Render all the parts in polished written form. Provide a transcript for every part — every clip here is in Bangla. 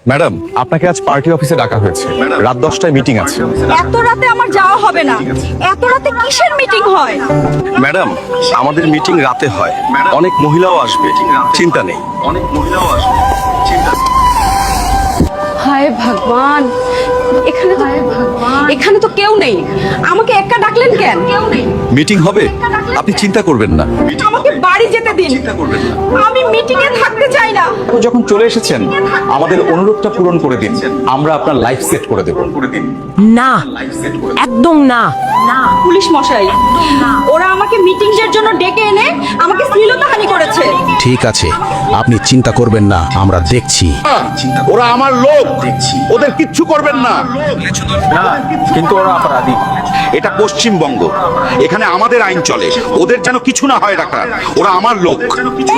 ম্যাডাম, আপনাকে আজ পার্টি অফিসে ডাকা হয়েছে। রাত 10টায় মিটিং আছে। এত রাতে আমার যাওয়া হবে না। এত রাতে কিসের মিটিং হয়? ম্যাডাম, আমাদের মিটিং রাতে হয়। অনেক মহিলাও আসবে, চিন্তা নেই। হায় ভগবান, এখানে তো কেউ নেই। আমাকে একা ডাকলেন কেন? মিটিং হবে, আপনি চিন্তা করবেন না। আমাকে বাড়ি যেতে দিন। আমি মিটিং এ থাকতে চাই না। তো যখন চলে এসেছেন, আমাদের অনুরোধটা পূরণ করে দিন। আমরা আপনার লাইফ সেট করে দেব। না, একদম না। পুলিশ মশাই, ওরা আমাকে মিটিং এর জন্য ডেকে এনে আমাকে শ্লীলতাহানি করেছে। ঠিক আছে, আপনি চিন্তা করবেন না, আমরা দেখছি। ওরা আমার লোক, ওদের কিচ্ছু করবেন না। কিন্তু ওরা অপরাধী। এটা পশ্চিমবঙ্গ, এখানে আমাদের আইন চলে, ওদের যেন কিছু না হয় ডাক্তার। ওরা আমার লোক।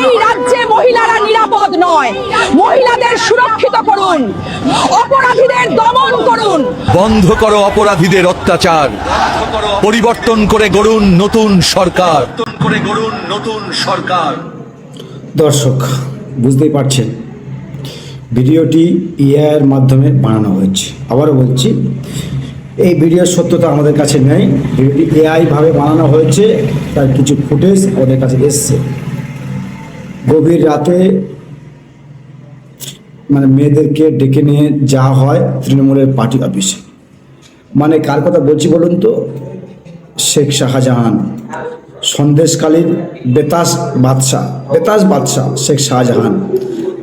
এই রাজ্যে মহিলারা নিরাপদ নয়। মহিলাদের সুরক্ষিত করুন, অপরাধীদের দমন করুন। বন্ধ করো অপরাধীদের অত্যাচার, পরিবর্তন করে গড়ুন নতুন সরকার। দর্শক বুঝতেই পারছেন, ভিডিওটি এআইয়ের মাধ্যমে বানানো হয়েছে। আবারও বলছি, এই ভিডিওর সত্যতা আমাদের কাছে নেই। ভিডিওটি এআই ভাবে বানানো হয়েছে, তার কিছু ফুটেজ ওদের কাছে এসছে। গভীর রাতে মেয়েদেরকে ডেকে নিয়ে যাওয়া হয় তৃণমূলের পার্টি অফিসে। কার কথা বলছি বলুন তো? শেখ শাহজাহান, সন্দেশকালীর বেতাজ বাদশাহ শেখ শাহজাহান,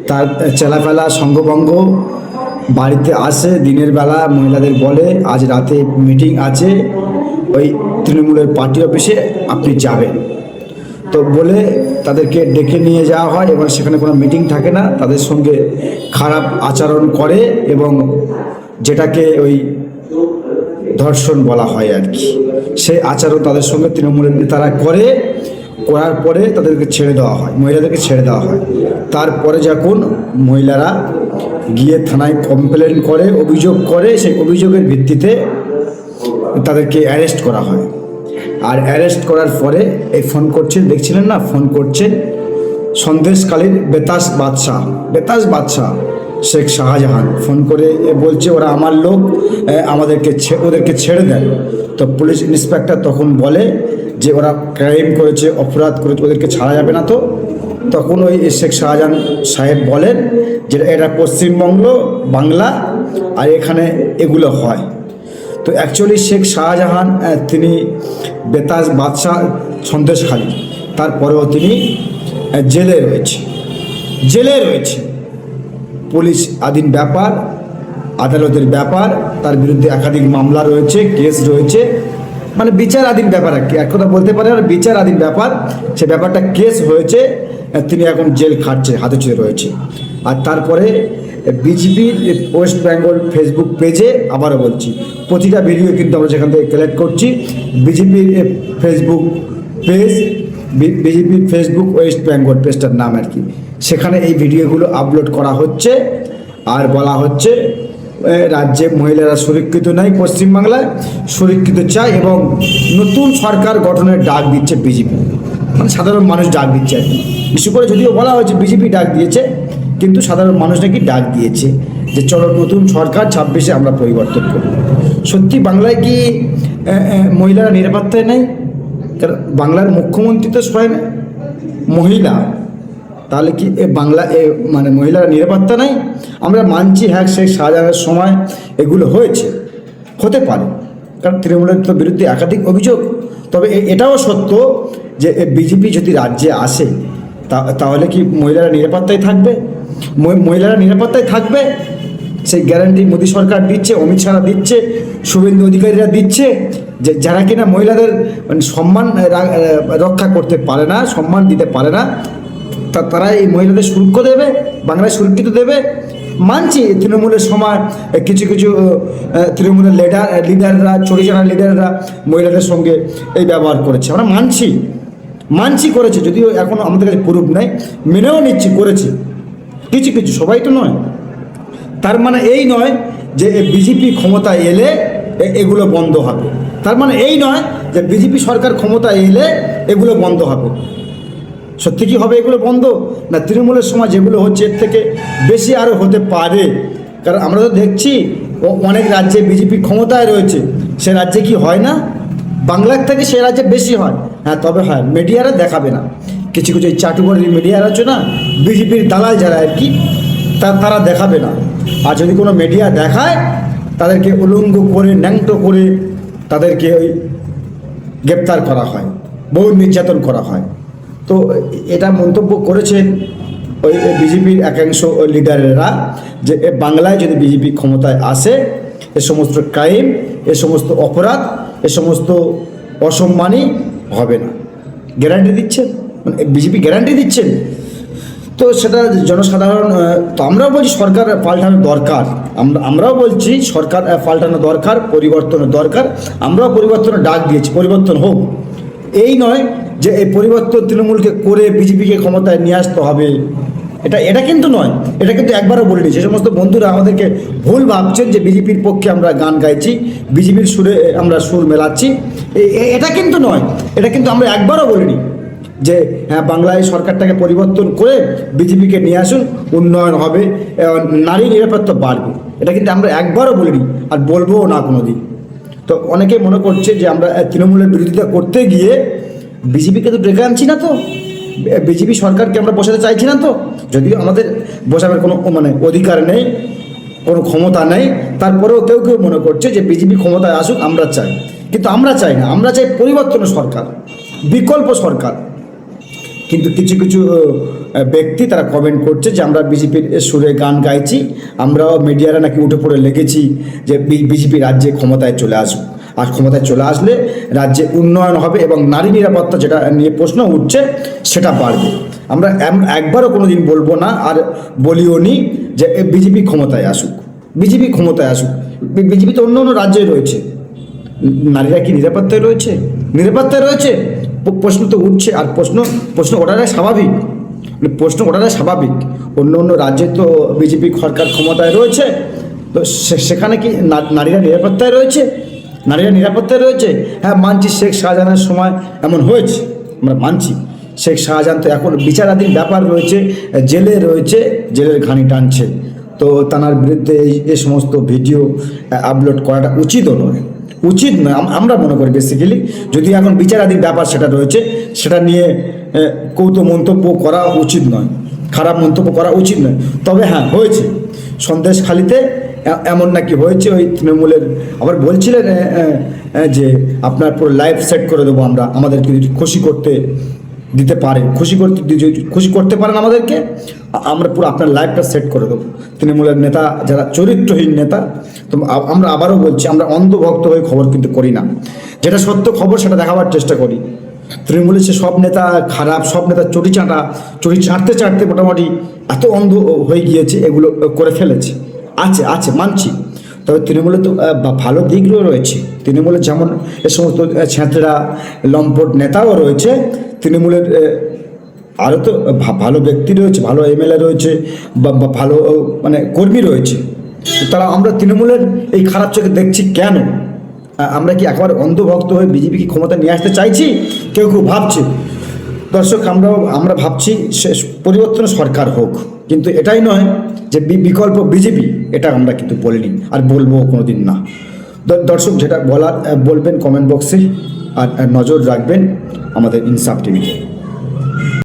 তার চেলাফেলা সঙ্গভঙ্গ বাড়িতে আসে দিনের বেলা, মহিলাদের বলে আজ রাতে মিটিং আছে ওই তৃণমূলের পার্টি অফিসে, আপনি যাবেন। তো বলে তাদেরকে ডেকে নিয়ে যাওয়া হয় এবং সেখানে কোনো মিটিং থাকে না। তাদের সঙ্গে খারাপ আচরণ করে এবং যেটাকে ওই ধর্ষণ বলা হয় আর কি, সেই আচরণ তাদের সঙ্গে তৃণমূলের নেতারা করার পরে তাদেরকে ছেড়ে দেওয়া হয়, মহিলাদেরকে ছেড়ে দেওয়া হয়। তারপরে যখন মহিলারা গিয়ে থানায় কমপ্লেন করে, অভিযোগ করে, সেই অভিযোগের ভিত্তিতে তাদেরকে অ্যারেস্ট করা হয়। আর অ্যারেস্ট করার পরে এই ফোন করছেন, দেখছিলেন না, ফোন করছেন সন্দেশকালীর বেতাজ বাদশাহ শেখ শাহজাহান ফোন করে বলছে ওরা আমার লোক, ওদেরকে ছেড়ে দেন। তো পুলিশ ইন্সপেক্টর তখন বলে যে ওরা ক্রাইম করেছে, অপরাধ করেছে, ওদেরকে ছাড়া যাবে না। তো তখন ওই শেখ শাহজাহান সাহেব বলেন যে এটা পশ্চিমবঙ্গ, বাংলা, আর এখানে এগুলো হয়। তো অ্যাকচুয়ালি শেখ শাহজাহান তিনি বেতাজ বাদশাহ সন্দেশখালী, তারপরেও তিনি জেলে রয়েছে। পুলিশ আধীন ব্যাপার, আদালতের ব্যাপার, তার বিরুদ্ধে একাধিক মামলা রয়েছে, কেস রয়েছে, বিচারাধীন ব্যাপার আর কি, এক কথা বলতে পারে আর বিচারাধীন ব্যাপার। সে ব্যাপারটা কেস হয়েছে, তিনি এখন জেল খাটছে, হাতে চুয়ে রয়েছে। আর তারপরে বিজেপির ওয়েস্ট বেঙ্গল ফেসবুক পেজে, আবারও বলছি, প্রতিটা ভিডিও কিন্তু আমরা সেখান থেকে কালেক্ট করছি। বিজেপির ফেসবুক পেজ, বিজেপির ফেসবুক ওয়েস্ট বেঙ্গল পেজটার নাম আর কি, সেখানে এই ভিডিওগুলো আপলোড করা হচ্ছে। আর বলা হচ্ছে রাজ্যে মহিলারা সুরক্ষিত নাই, পশ্চিমবাংলায় সুরক্ষিত চাই এবং নতুন সরকার গঠনের ডাক দিচ্ছে বিজেপি। সাধারণ মানুষ ডাক দিচ্ছে আর কি, বিশেষ করে যদিও বলা হয়েছে বিজেপি ডাক দিয়েছে, কিন্তু সাধারণ মানুষ নাকি ডাক দিয়েছে যে চলো নতুন সরকার 26-এ আমরা পরিবর্তন করব। সত্যি বাংলায় কি মহিলারা নিরাপত্তায় নেই? কারণ বাংলার মুখ্যমন্ত্রী তো স্বয়ং মহিলা, তাহলে কি মহিলারা নিরাপত্তা নাই? আমরা মানছি, হ্যাঁ, শেখ শাহজাহানের সময় এগুলো হতে পারে, কারণ তৃণমূলের তো বিরুদ্ধে একাধিক অভিযোগ। তবে এটাও সত্য যে বিজেপি যদি রাজ্যে আসে তাহলে কি মহিলারা নিরাপত্তায় থাকবে? সেই গ্যারান্টি মোদী সরকার দিচ্ছে, অমিত শাহরা দিচ্ছে, শুভেন্দু অধিকারীরা দিচ্ছে, যে যারা কিনা মহিলাদের সম্মান রক্ষা করতে পারে না, সম্মান দিতে পারে না, তারা এই মহিলাদের সুরক্ষা দেবে, বাংলায় সুরক্ষিত দেবে। মানছি তৃণমূলের সময় কিছু তৃণমূলের লিডাররা, চরিচানা লিডাররা মহিলাদের সঙ্গে এই ব্যবহার করেছে, আমরা মানছি করেছে, যদিও এখনও আমাদের কাছে প্রুফ নাই, মেনেও নিচ্ছি করেছে কিছু, সবাই তো নয়। তার এই নয় যে বিজেপি ক্ষমতায় এলে এগুলো বন্ধ হবে, তার এই নয় যে বিজেপি সরকার ক্ষমতায় এলে এগুলো বন্ধ হবে। সত্যি কি হবে এগুলো বন্ধ? না, তৃণমূলের সময় যেগুলো হচ্ছে এর থেকে বেশি আরও হতে পারে, কারণ আমরা তো দেখছি অনেক রাজ্যে বিজেপি ক্ষমতায় রয়েছে, সে রাজ্যে কি হয় না? বাংলার থেকে সে রাজ্যে বেশি হয়। হ্যাঁ, তবে হয় মিডিয়ারা দেখাবে না, কিছু কিছু এই চাটুকারির মিডিয়ারা আছে না, বিজেপির দালাল যারা আর কি, তারা দেখাবে না। আর যদি কোনো মিডিয়া দেখায় তাদেরকে উলঙ্গ করে ন্যাংটো করে তাদেরকে ওই গ্রেপ্তার করা হয়, বহু নির্যাতন করা হয়। তো এটা মন্তব্য করেছেন ওই বিজেপির একাংশ লিডারেরা যে বাংলায় যদি বিজেপি ক্ষমতায় আসে এ সমস্ত ক্রাইম, এ সমস্ত অপরাধ, এ সমস্ত অসম্মানই হবে না। গ্যারান্টি দিচ্ছেন, মানে বিজেপি গ্যারান্টি দিচ্ছেন। তো সেটা জনসাধারণ, তো আমরাও বলছি সরকার পাল্টানো দরকার, আমরাও বলছি সরকার পাল্টানো দরকার, পরিবর্তনের দরকার। আমরাও পরিবর্তনের ডাক দিয়েছি, পরিবর্তন হোক। এই নয় যে এই পরিবর্তন তৃণমূলকে করে বিজেপিকে ক্ষমতায় নিয়ে আসতে হবে, এটা কিন্তু নয়। এটা কিন্তু একবারও বলিনি। যে সমস্ত বন্ধুরা আমাদেরকে ভুল ভাবছেন যে বিজেপির পক্ষে আমরা গান গাইছি, বিজেপির সুরে আমরা সুর মেলাচ্ছি, এটা কিন্তু নয়। এটা কিন্তু আমরা একবারও বলিনি যে হ্যাঁ বাংলায় সরকারটাকে পরিবর্তন করে বিজেপিকে নিয়ে আসুন, উন্নয়ন হবে, নারী নিরাপত্তা বাড়বে। এটা কিন্তু আমরা একবারও বলিনি, আর বলবোও না কোনো দিন। তো অনেকে মনে করছে যে আমরা তৃণমূলের বিরোধিতা করতে গিয়ে বিজেপিকে তো ডেকে আনছি না, তো বিজেপি সরকারকে আমরা বসাতে চাইছি না। তো যদিও আমাদের বসাবার কোনো মানে অধিকার নেই, কোনো ক্ষমতা নেই, তারপরেও কেউ কেউ মনে করছে যে বিজেপি ক্ষমতায় আসুক আমরা চাই, কিন্তু আমরা চাই না। আমরা চাই পরিবর্তনের সরকার, বিকল্প সরকার। কিন্তু কিছু কিছু ব্যক্তি তারা কমেন্ট করছে যে আমরা বিজেপির সুরে গান গাইছি, আমরাও মিডিয়ারা নাকি উঠে পড়ে লেগেছি যে বিজেপি রাজ্যে ক্ষমতায় চলে আসবে, আর ক্ষমতায় চলে আসলে রাজ্যে উন্নয়ন হবে এবং নারী নিরাপত্তা যেটা নিয়ে প্রশ্ন উঠছে সেটা বাড়বে। আমরা একবারও কোনো দিন বলবো না, আর বলিও নি যে বিজেপি ক্ষমতায় আসুক, বিজেপি ক্ষমতায় আসুক। বিজেপি তো অন্য অন্য রাজ্যে রয়েছে, নারীরা কি নিরাপত্তায় রয়েছে? নিরাপত্তায় রয়েছে। প্রশ্ন তো উঠছে, আর প্রশ্ন ওঠাটাই স্বাভাবিক, প্রশ্ন ওঠাটাই স্বাভাবিক। অন্য অন্য রাজ্যে তো বিজেপি সরকার ক্ষমতায় রয়েছে, তো সেখানে কি নারীরা নিরাপত্তায় রয়েছে? নারীরা নিরাপত্তায় রয়েছে। হ্যাঁ মানছি, শেখ শাহজাহানের সময় এমন হয়েছে, আমরা মানছি। শেখ শাহজাহান তো এখন বিচারাধীন ব্যাপার রয়েছে, জেলে রয়েছে, জেলের ঘানি টানছে। তো তার বিরুদ্ধে এই সমস্ত ভিডিও আপলোড করাটা উচিতও নয়, উচিত নয় আমরা মনে করি। বেসিক্যালি যদি এখন বিচারাধীন ব্যাপার সেটা রয়েছে, সেটা নিয়ে কৌতো মন্তব্য করা উচিত নয়, খারাপ মন্তব্য করা উচিত নয়। তবে হ্যাঁ হয়েছে, সন্দেশখালিতে এমন নাকি হয়েছে, ওই তৃণমূলের আবার বলছিলেন যে আপনার পুরো লাইভ সেট করে দেবো আমরা, আমাদেরকে যদি খুশি করতে দিতে পারে, খুশি করতে পারেন আমাদেরকে, আমরা পুরো আপনার লাইভটা সেট করে দেবো। তৃণমূলের নেতা যারা চরিত্রহীন নেতা, তো আমরা আবারও বলছি, আমরা অন্ধভক্ত হয়ে খবর কিন্তু করি না, যেটা সত্য খবর সেটা দেখাবার চেষ্টা করি। তৃণমূলের সে সব নেতা খারাপ, সব নেতা চটি চাটতে মোটামুটি এত অন্ধ হয়ে গিয়েছে, এগুলো করে ফেলেছে। আছে মানছি, তবে তৃণমূলে তো ভালো দিকও রয়েছে। তৃণমূলের যেমন এ সমস্ত ছেঁচড়া লম্পট নেতাও রয়েছে, তৃণমূলের আরও তো ভালো ব্যক্তি রয়েছে, ভালো এমএলএ রয়েছে, বা ভালো মানে কর্মী রয়েছে। তারা আমরা তৃণমূলের এই খারাপ চোখে দেখছি কেন? আমরা কি একেবারে অন্ধভক্ত হয়ে বিজেপিকে ক্ষমতা নিয়ে আসতে চাইছি? কেউ ভাবছে। দর্শক, আমরা ভাবছি পরিবর্তন সরকার হোক, কিন্তু এটাই নয় যে বিকল্প বিজেপি, এটা আমরা কিন্তু বলিনি, আর বলবো কোনোদিন না। দর্শক, যেটা বলার বলবেন কমেন্ট বক্সে, আর নজর রাখবেন আমাদের ইনসাফ টিভিতে।